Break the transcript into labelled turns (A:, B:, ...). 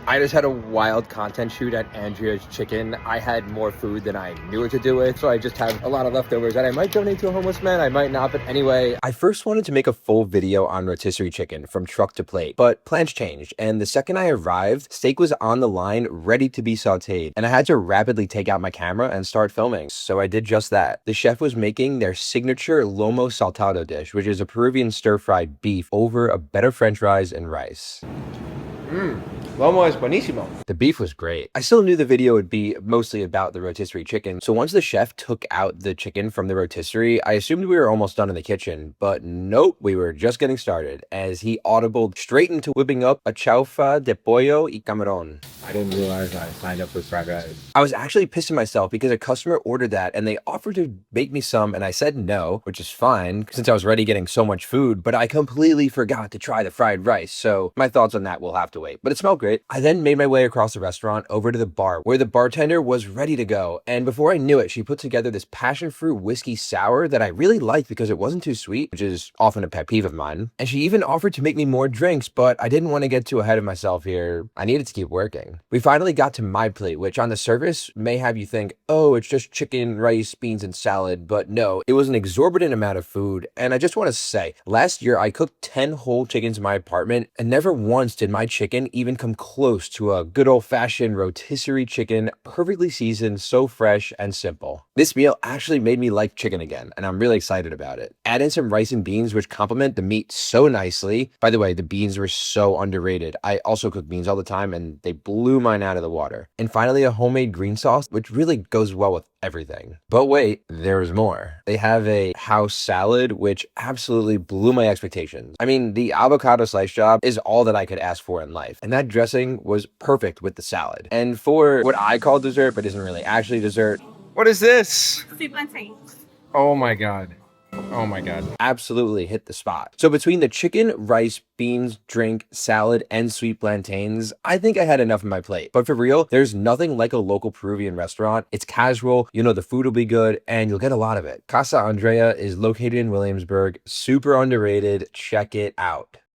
A: I just had a wild content shoot at Andrea's Chicken. I had more food than I knew what to do with, so I just have a lot of leftovers that I might donate to a homeless man, I might not, but anyway. I first wanted to make a full video on rotisserie chicken from truck to plate, but plans changed, and the second I arrived, steak was on the line, ready to be sauteed, and I had to rapidly take out my camera and start filming, so I did just that. The chef was making their signature Lomo Saltado dish, which is a Peruvian stir-fried beef over a bed of french fries and rice. Lomo es buenísimo. The beef was great. I still knew the video would be mostly about the rotisserie chicken, so once the chef took out the chicken from the rotisserie, I assumed we were almost done in the kitchen, but nope, we were just getting started, as he audibled straight into whipping up a chaufa de pollo y camarón.
B: I didn't realize I signed up for fried rice.
A: I was actually pissing myself because a customer ordered that and they offered to make me some, and I said no, which is fine since I was already getting so much food, but I completely forgot to try the fried rice, so my thoughts on that will have to wait, but it smelled great. I then made my way across the restaurant over to the bar where the bartender was ready to go, and before I knew it, she put together this passion fruit whiskey sour that I really liked because it wasn't too sweet, which is often a pet peeve of mine, and she even offered to make me more drinks, but I didn't want to get too ahead of myself here. I needed to keep working. We finally got to my plate, which on the surface may have you think, oh, it's just chicken, rice, beans, and salad, but no, it was an exorbitant amount of food, and I just want to say, last year I cooked 10 whole chickens in my apartment, and never once did my chicken even come close to a good old-fashioned rotisserie chicken, perfectly seasoned, so fresh and simple. This meal actually made me like chicken again, and I'm really excited about it. Add in some rice and beans, which complement the meat so nicely. By the way, the beans were so underrated. I also cook beans all the time, and they blew mine out of the water. And finally, a homemade green sauce, which really goes well with everything. But wait, there's more. They have a house salad, which absolutely blew my expectations. I mean, the avocado slice job is all that I could ask for in life, and that dressing was perfect with the salad. And for what I call dessert, but isn't really actually dessert,
B: What is this?
C: Sweet plantain.
B: Oh my god. Oh my god.
A: absolutely hit the spot. So between the chicken, rice, beans, drink, salad, and sweet plantains, I think I had enough on my plate. But for real, there's nothing like a local Peruvian restaurant. It's casual, you know the food will be good, and you'll get a lot of it. Casa Andrea is located in Williamsburg, super underrated. Check it out.